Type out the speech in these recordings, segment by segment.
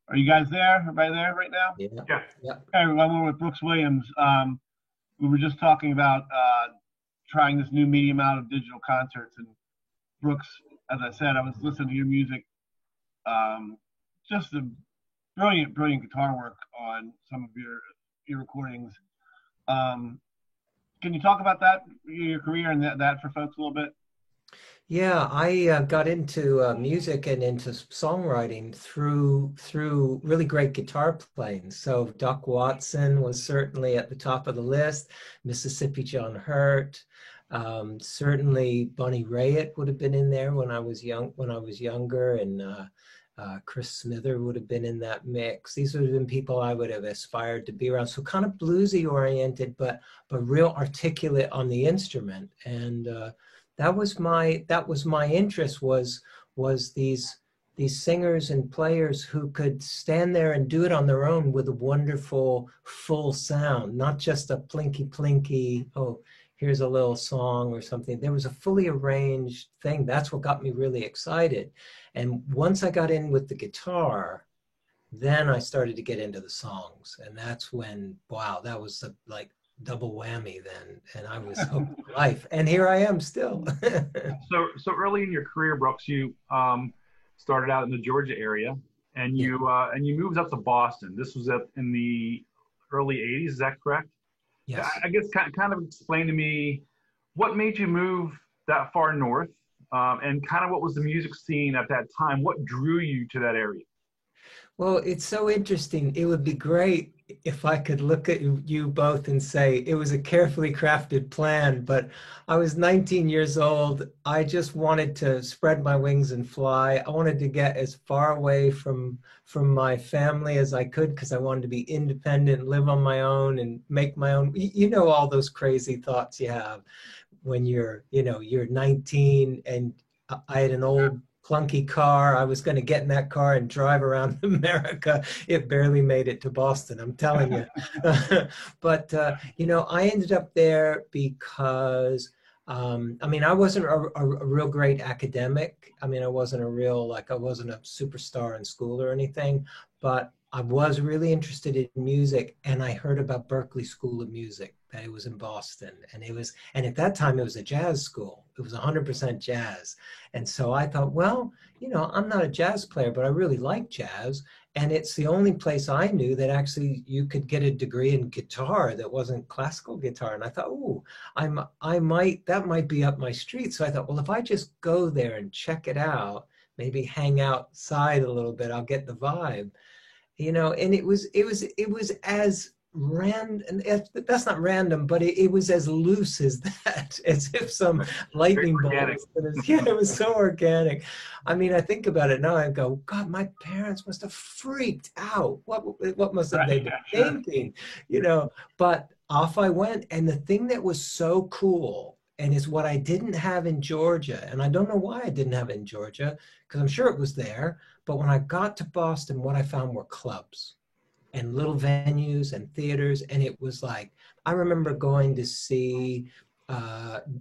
Are you guys there? Everybody there right now? Yeah. Yeah. Yeah. Hey, everyone, we're with Brooks Williams. We were just talking about trying this new medium out of digital concerts. And Brooks, as I said, I was listening to your music. Just a brilliant, brilliant guitar work on some of your recordings. Um, can you talk about that, your career, and that for folks a little bit? Yeah, I got into music and into songwriting through really great guitar playing. So Doc Watson was certainly at the top of the list. Mississippi John Hurt, certainly Bonnie Raitt would have been in there when I was younger, and Chris Smither would have been in that mix. These would have been people I would have aspired to be around. So kind of bluesy oriented, but real articulate on the instrument. And that was my interest, was these singers and players who could stand there and do it on their own with a wonderful full sound, not just a plinky plinky, oh, here's a little song or something. There was a fully arranged thing. That's what got me really excited. And once I got in with the guitar, then I started to get into the songs. And that's when, wow, that was like double whammy then. And I was hooked for life. And here I am still. So early in your career, Brooks, you started out in the Georgia area, and you moved up to Boston. This was in the early '80s. Is that correct? Yes. I guess kind of explain to me what made you move that far north, and kind of what was the music scene at that time. What drew you to that area? Well, it's so interesting. It would be great if I could look at you both and say it was a carefully crafted plan, but I was 19 years old. I just wanted to spread my wings and fly. I wanted to get as far away from my family as I could, because I wanted to be independent, live on my own and make my own, you know, all those crazy thoughts you have when you're 19. And I had an old clunky car. I was going to get in that car and drive around America. It barely made it to Boston, I'm telling you. But, I ended up there because, I mean, I wasn't a real great academic. I mean, I wasn't I wasn't a superstar in school or anything, but I was really interested in music, and I heard about Berklee School of Music, that it was in Boston, and at that time it was a jazz school. It was 100% jazz. And so I thought, well, I'm not a jazz player, but I really like jazz. And it's the only place I knew that actually you could get a degree in guitar that wasn't classical guitar. And I thought, oh, that might be up my street. So I thought, well, if I just go there and check it out, maybe hang outside a little bit, I'll get the vibe. And it was as random, and that's not random, but it was as loose as that, as if some lightning bolt. Yeah, it was so organic. I mean, I think about it now, I go, God, my parents must have freaked out. What must have they been thinking? But off I went. And the thing that was so cool, and is what I didn't have in Georgia, and I don't know why I didn't have it in Georgia, because I'm sure it was there, but when I got to Boston, what I found were clubs and little venues and theaters. And it was like, I remember going to see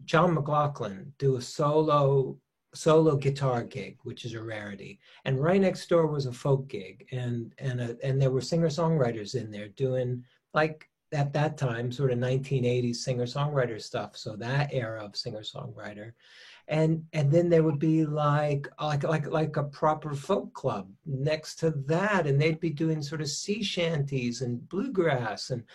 John McLaughlin do a solo guitar gig, which is a rarity. And right next door was a folk gig, and there were singer-songwriters in there doing, like, at that time, sort of 1980s singer-songwriter stuff. So that era of singer-songwriter. And then there would be like a proper folk club next to that, and they'd be doing sort of sea shanties and bluegrass, and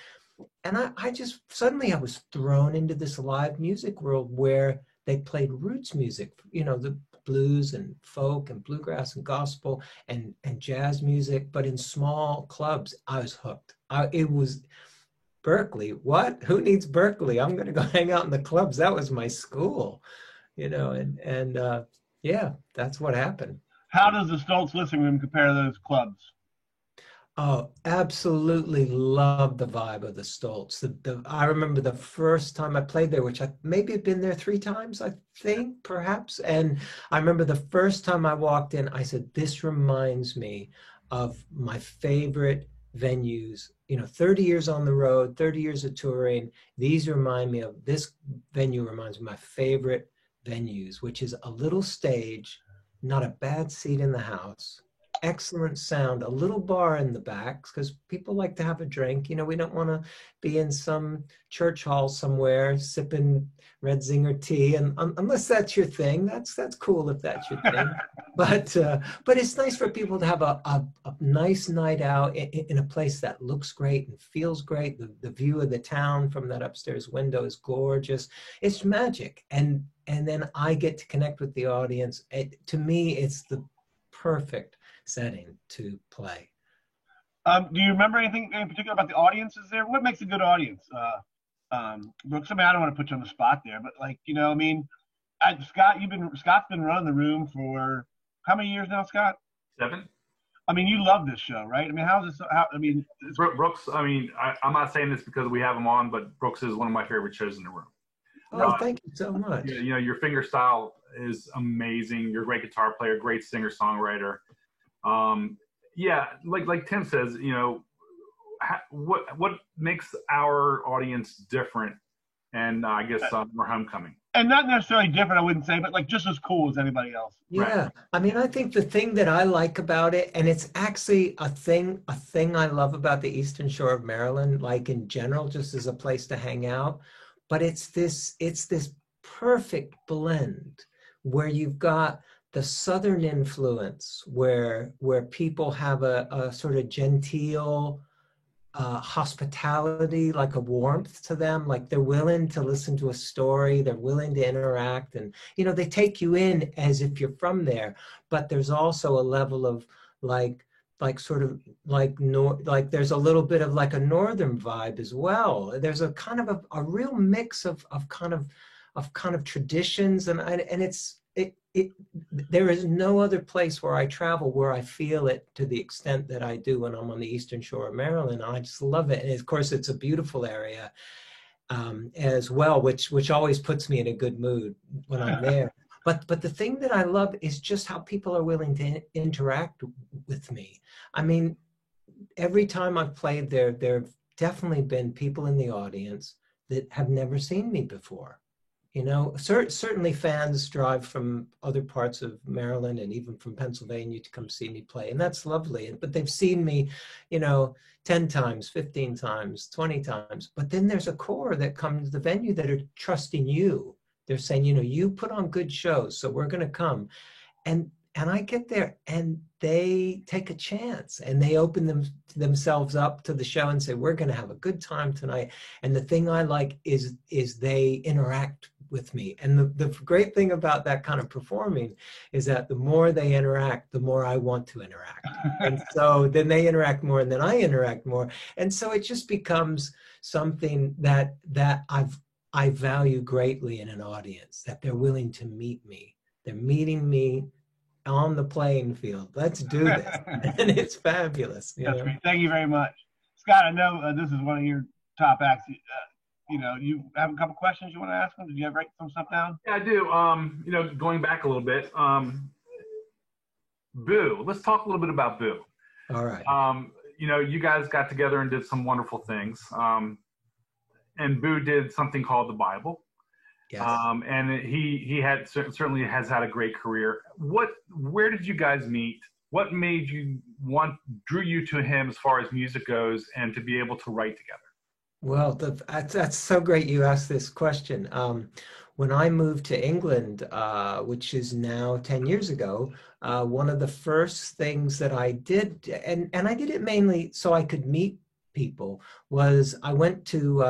I just suddenly I was thrown into this live music world where they played roots music, the blues and folk and bluegrass and gospel and jazz music, but in small clubs. I was hooked. It was Berklee. What? Who needs Berklee? I'm going to go hang out in the clubs. That was my school. Yeah, that's what happened. How does the Stoltz Listening Room compare to those clubs? Oh, absolutely love the vibe of the Stoltz. I remember the first time I played there, which I maybe had been there 3 times, I think, perhaps. And I remember the first time I walked in, I said, this reminds me of my favorite venues. 30 years on the road, 30 years of touring. This venue reminds me of my favorite venues, which is a little stage, not a bad seat in the house, excellent sound, a little bar in the back because people like to have a drink. You know, we don't want to be in some church hall somewhere sipping red zinger tea, and unless that's your thing, that's cool if that's your thing. But it's nice for people to have a nice night out in a place that looks great and feels great. The view of the town from that upstairs window is gorgeous. It's magic, and then I get to connect with the audience. To me, it's the perfect setting to play. Do you remember anything in particular about the audiences there? What makes a good audience? Brooks, I mean, I don't want to put you on the spot there, but like, you know, I mean, Scott's been running the room for how many years now, Scott? 7. I mean, you love this show, right? I mean, Brooks, I mean, I'm not saying this because we have him on, but Brooks is one of my favorite shows in the room. Oh, thank you so much. You know, your finger style is amazing. You're a great guitar player, great singer-songwriter. Yeah, like Tim says, you know, what makes our audience different? And I guess we're homecoming. And not necessarily different, I wouldn't say, but like just as cool as anybody else. Yeah, Right. I mean, I think the thing that I like about it, and it's actually a thing I love about the Eastern Shore of Maryland, like in general, just as a place to hang out, but it's this perfect blend where you've got the Southern influence, where people have a sort of genteel hospitality, like a warmth to them, like they're willing to listen to a story, they're willing to interact, and you know, they take you in as if you're from there. But there's also a level of like sort of like there's a little bit of like a northern vibe as well. There's a kind of a real mix of kind of traditions, and there is no other place where I travel where I feel it to the extent that I do when I'm on the Eastern Shore of Maryland. I just love it. And of course, it's a beautiful area as well, which always puts me in a good mood when I'm there. But the thing that I love is just how people are willing to interact with me. I mean, every time I've played there have definitely been people in the audience that have never seen me before. You know, certainly fans drive from other parts of Maryland and even from Pennsylvania to come see me play. And that's lovely. But they've seen me, you know, 10 times, 15 times, 20 times. But then there's a core that come to the venue that are trusting you. They're saying, you know, you put on good shows, so we're going to come. And I get there and they take a chance and they open themselves up to the show and say, we're going to have a good time tonight. And the thing I like is they interact with me. And the great thing about that kind of performing is that the more they interact, the more I want to interact. And so then they interact more and then I interact more. And so it just becomes something that I value greatly in an audience, that they're willing to meet me. They're meeting me on the playing field. Let's do this. And it's fabulous. That's great. Thank you very much. Scott, I know this is one of your top acts. You know, you have a couple questions you want to ask them? Did you write some stuff down? Yeah, I do. You know, going back a little bit, Boo. Let's talk a little bit about Boo. All right. You know, you guys got together and did some wonderful things. And Boo did something called the Bible. Yes. And he certainly has had a great career. Where did you guys meet? What made you drew you to him as far as music goes and to be able to write together? Well, that's so great you asked this question. When I moved to England, which is now 10 years ago, one of the first things that I did, and I did it mainly so I could meet people, was I went to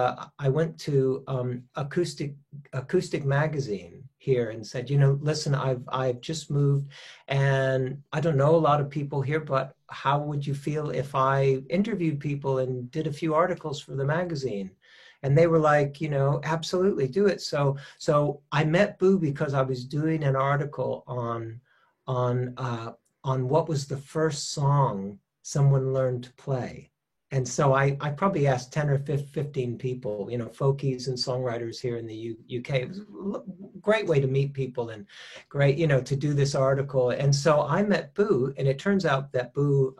Acoustic Magazine here and said, you know, listen, I've just moved and I don't know a lot of people here, but how would you feel if I interviewed people and did a few articles for the magazine? And they were like, you know, absolutely, do it. So I met Boo because I was doing an article on what was the first song someone learned to play. And so I probably asked 10 or 15 people, you know, folkies and songwriters here in the UK. It was a great way to meet people and great, you know, to do this article. And so I met Boo, and it turns out that Boo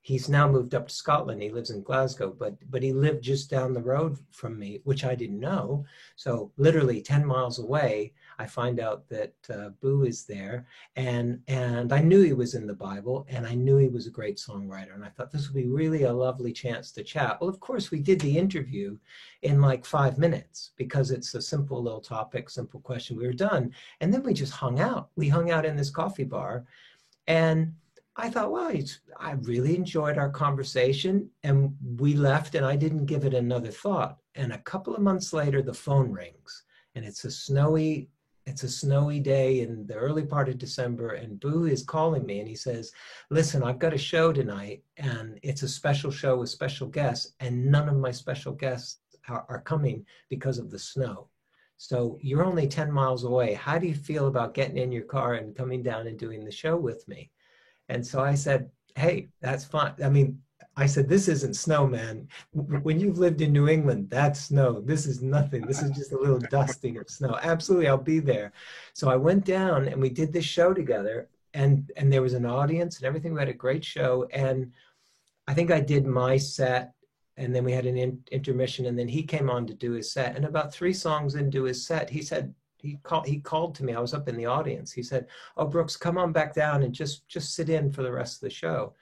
he's now moved up to Scotland. He lives in Glasgow, but he lived just down the road from me, which I didn't know. So literally 10 miles away, I find out that Boo is there, and I knew he was in the Bible, and I knew he was a great songwriter, and I thought this would be really a lovely chance to chat. Well, of course, we did the interview in like 5 minutes because it's a simple little topic, simple question. We were done, and then we just hung out. We hung out in this coffee bar, and I thought, well, I really enjoyed our conversation, and we left, and I didn't give it another thought. And a couple of months later, the phone rings, and it's a snowy day in the early part of December, and Boo is calling me, and he says, listen, I've got a show tonight, and it's a special show with special guests, and none of my special guests are coming because of the snow. So you're only 10 miles away. How do you feel about getting in your car and coming down and doing the show with me? And so I said, hey, that's fine. I mean, I said, this isn't snow, man. When you've lived in New England, that's snow. This is nothing. This is just a little dusting of snow. Absolutely, I'll be there. So I went down and we did this show together, and there was an audience and everything. We had a great show. And I think I did my set, and then we had an intermission, and then he came on to do his set. And about 3 songs into his set, he said, he called to me. I was up in the audience. He said, oh, Brooks, come on back down and just sit in for the rest of the show.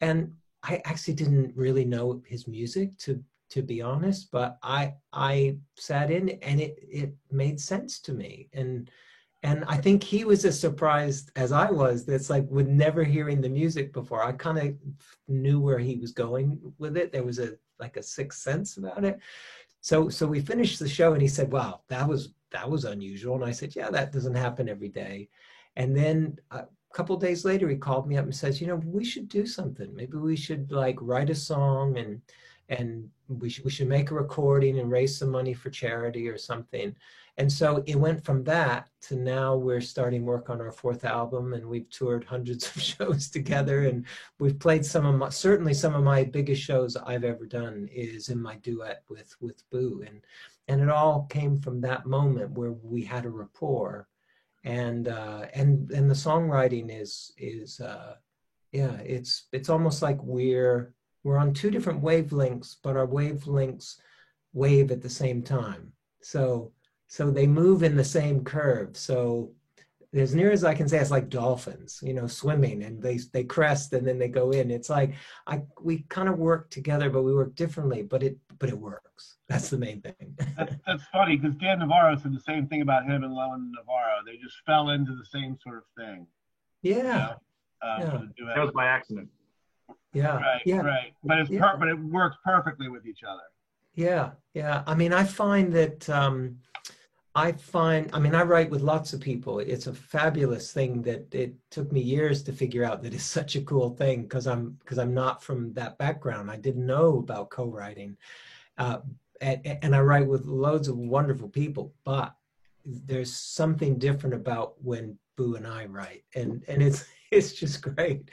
And I actually didn't really know his music, to be honest, but I sat in, and it made sense to me. And I think he was as surprised as I was. That's like, with never hearing the music before, I kind of knew where he was going with it. There was like a sixth sense about it. So we finished the show, and he said, wow, that was unusual. And I said, yeah, that doesn't happen every day. And then a couple of days later, he called me up and says, we should do something. Maybe we should like write a song, and we should make a recording and raise some money for charity or something. And so it went from that to now we're starting work on our 4th album, and we've toured hundreds of shows together, and we've played certainly some of my biggest shows I've ever done is in my duet with Boo. And it all came from that moment where we had a rapport, and the songwriting is it's almost like we're on 2 different wavelengths, but our wavelengths wave at the same time. So they move in the same curve. So as near as I can say, it's like dolphins, swimming, and they crest and then they go in. It's like we kind of work together, but we work differently, but it works. That's the main thing. That's funny, because Dan Navarro said the same thing about him and Lowen Navarro. They just fell into the same sort of thing. Yeah. That was by accident. Yeah. Right. Yeah. Right. But but it works perfectly with each other. Yeah. Yeah. I mean, I find that I write with lots of people. It's a fabulous thing that it took me years to figure out that it's such a cool thing, because I'm not from that background. I didn't know about co-writing. And I write with loads of wonderful people, but there's something different about when Boo and I write, and it's just great.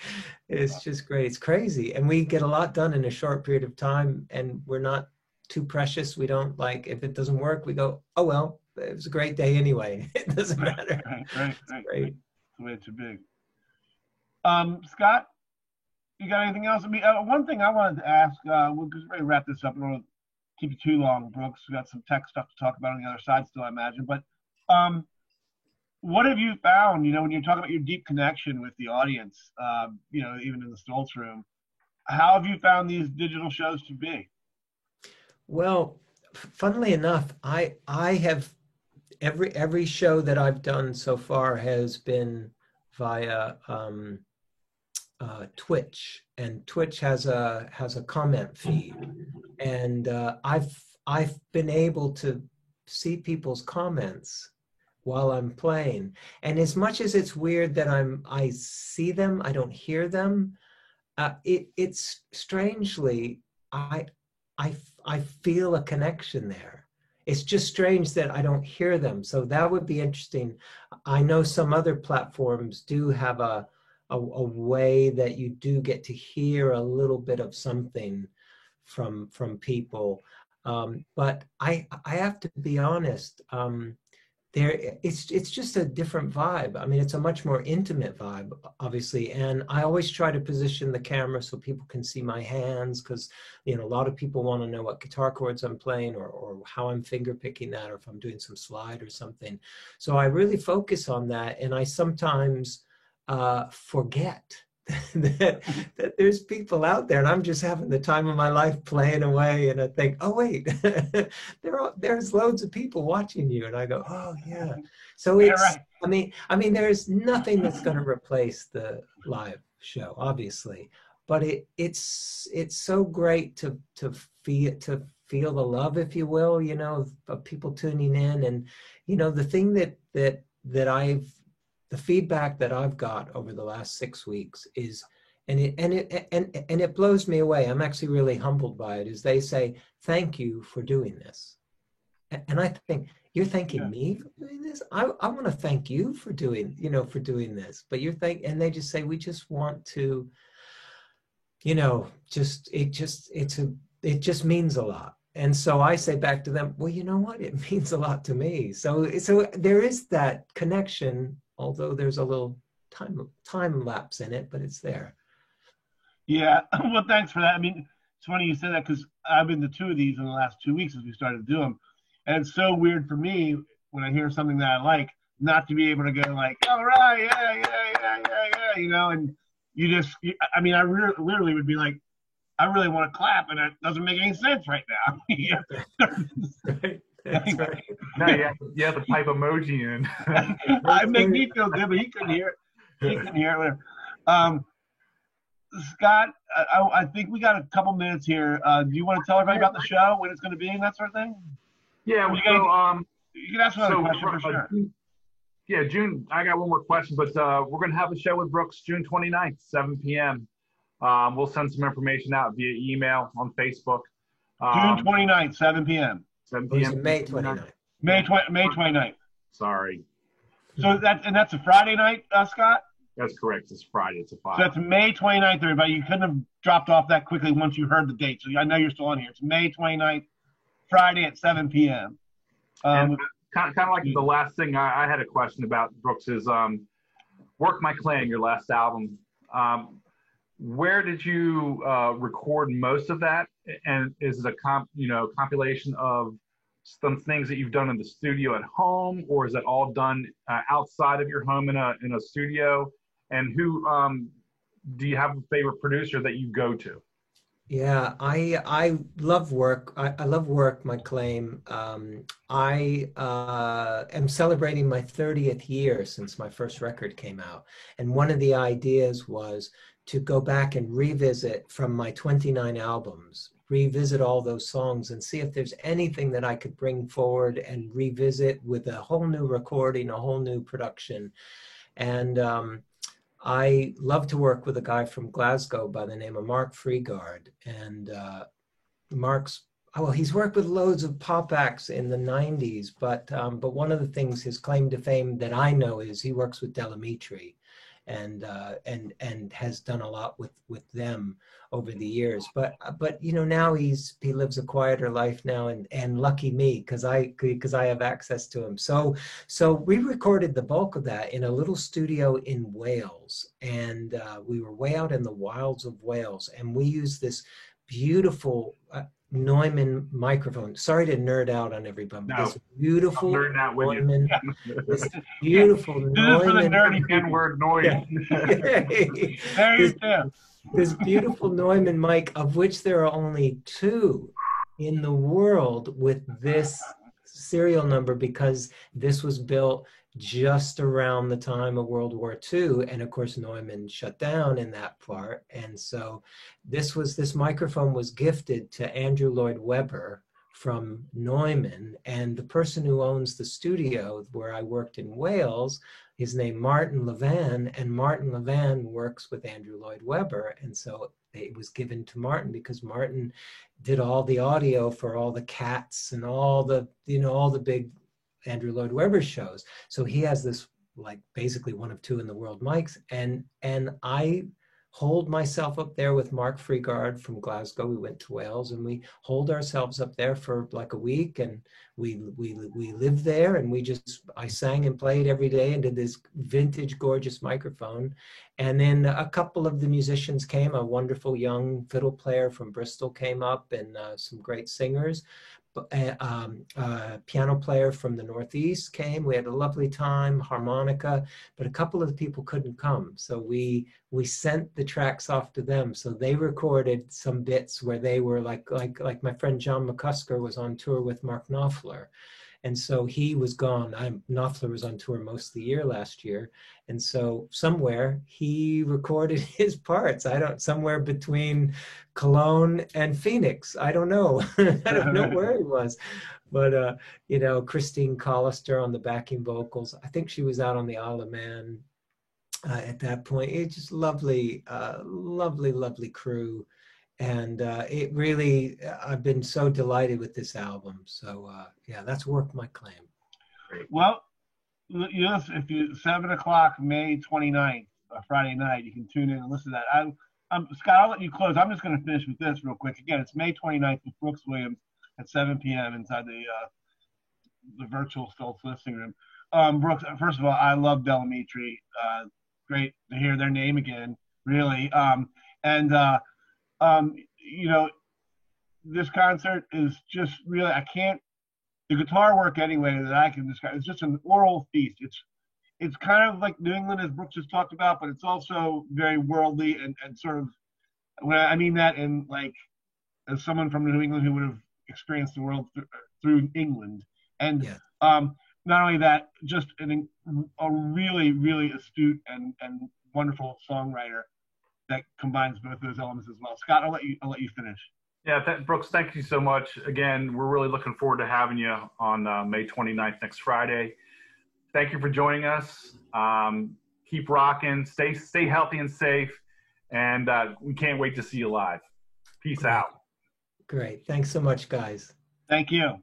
It's just great. It's crazy, and we get a lot done in a short period of time, and we're not too precious. We don't, like, if it doesn't work, we go, oh well, it was a great day anyway. It doesn't matter. Right. Great. That's the way it should be. Scott, you got anything else? I mean, one thing I wanted to ask, we'll just ready to wrap this up. I don't want to keep you too long, Brooks. We got some tech stuff to talk about on the other side still, I imagine. But what have you found, when you're talking about your deep connection with the audience, even in the Stoltz room, how have you found these digital shows to be? Well, funnily enough, I have every show that I've done so far has been via Twitch, and Twitch has a comment feed, and I've been able to see people's comments while I'm playing, and as much as it's weird that I see them, I don't hear them. It's strangely I feel a connection there. It's just strange that I don't hear them. So that would be interesting. I know some other platforms do have a way that you do get to hear a little bit of something from people. But I have to be honest, it's just a different vibe. I mean, it's a much more intimate vibe, obviously. And I always try to position the camera so people can see my hands, because, you know, a lot of people want to know what guitar chords I'm playing, or how I'm finger picking that, or if I'm doing some slide or something. So I really focus on that. And I sometimes forget that there's people out there, and I'm just having the time of my life playing away, and I think, oh wait, there's loads of people watching you, and I go, oh yeah. So it's, right. I mean, there's nothing that's going to replace the live show, obviously, but it's so great to feel the love, if you will, you know, of people tuning in. And you know, the thing that the feedback that I've got over the last 6 weeks is, and it blows me away. I'm actually really humbled by it. Is they say, thank you for doing this. And I think, you're thanking me for doing this? I want to thank you for doing, you know, for doing this. But and they just say, we just want to, you know, it just means a lot. And so I say back to them, well, you know what? It means a lot to me. So there is that connection, although there's a little time lapse in it, but it's there. Yeah, well, thanks for that. I mean, it's funny you said that, because I've been to 2 of these in the last 2 weeks as we started to do them. And it's so weird for me when I hear something that I like, not to be able to go like, all right, yeah, you know, and I mean, I literally would be like, I really want to clap, and it doesn't make any sense right now. Right. That's right. No, you have the pipe emoji in. It make me feel good, but he couldn't hear it. He couldn't hear it. Whatever. Scott, I think we got a couple minutes here. Do you want to tell everybody about the show, when it's going to be, and that sort of thing? Yeah. You can ask another question for sure. Yeah, June. I got one more question, but we're going to have a show with Brooks June 29th, 7 p.m. We'll send some information out via email on Facebook. June 29th, 7 p.m. 7 p.m. May 29th. May 29th. Sorry. So that's a Friday night, Scott? That's correct. It's Friday. It's a 5. So that's May 29th, everybody. You couldn't have dropped off that quickly once you heard the date. So I know you're still on here. It's May 29th, Friday at 7 p.m. And kind of like the last thing I had a question about, Brooks, is Work My Clan, your last album. Where did you record most of that? And is it a compilation of some things that you've done in the studio at home, or is it all done outside of your home in a studio? And who do you have a favorite producer that you go to? Yeah, I love Work. I love Work My Claim. I am celebrating my 30th year since my first record came out. And one of the ideas was to go back and revisit from my 29 albums, revisit all those songs and see if there's anything that I could bring forward and revisit with a whole new recording, a whole new production. And I love to work with a guy from Glasgow by the name of Mark Freegard. And he's worked with loads of pop acts in the 90s, but one of the things, his claim to fame that I know, is he works with Del Amitri, and has done a lot with them over the years. But you know, now he lives a quieter life now, and lucky me, because I have access to him. So we recorded the bulk of that in a little studio in Wales, and we were way out in the wilds of Wales, and we used this beautiful Neumann microphone. Sorry to nerd out on everybody. No, this beautiful Neumann, this beautiful Neumann N-word noise. There you go. This beautiful Neumann mic, of which there are only 2 in the world with this serial number, because this was built just around the time of World War II, and of course Neumann shut down in that part. And so this microphone was gifted to Andrew Lloyd Webber from Neumann, and the person who owns the studio where I worked in Wales is named Martin Levan, and Martin Levan works with Andrew Lloyd Webber, and so it was given to Martin because Martin did all the audio for all the Cats and all the big Andrew Lloyd Webber shows. So he has this, like, basically one of 2 in the world mics, and I hold myself up there with Mark Freegard from Glasgow. We went to Wales, and we hold ourselves up there for like a week, and we lived there, and I sang and played every day into this vintage gorgeous microphone. And then a couple of the musicians came. A wonderful young fiddle player from Bristol came up, and some great singers. Piano player from the Northeast came. We had a lovely time, harmonica, but a couple of the people couldn't come. So we sent the tracks off to them. So they recorded some bits where they were like my friend John McCusker was on tour with Mark Knopfler. And so he was gone. Knopfler was on tour most of the year last year. And so somewhere he recorded his parts. Somewhere between Cologne and Phoenix. I don't know. I don't know where he was. But, Christine Collister on the backing vocals. I think she was out on the Isle of Man at that point. It's just lovely, lovely crew. And it really, I've been so delighted with this album. So yeah, that's Work My Claim. Great. Well, yes, if you 7 o'clock, May 29th, Friday night, you can tune in and listen to that. Scott, I'll let you close. I'm just going to finish with this real quick. Again, it's May 29th with Brooks Williams at 7 p.m. inside the virtual Stoltz listening room. Brooks, first of all, I love Del Amitri. Great to hear their name again, really. This concert is just really, the guitar work anyway that I can describe, it's just an oral feast. It's kind of like New England, as Brooks just talked about, but it's also very worldly and sort of, when I mean that in like, as someone from New England who would have experienced the world through England. And yeah. Not only that, just a really, really astute and wonderful songwriter that combines both those elements as well. Scott, I'll let you finish. Yeah, Brooks, thank you so much. Again, we're really looking forward to having you on May 29th, next Friday. Thank you for joining us. Keep rocking, stay healthy and safe, and we can't wait to see you live. Peace out. Great. Thanks so much, guys. Thank you.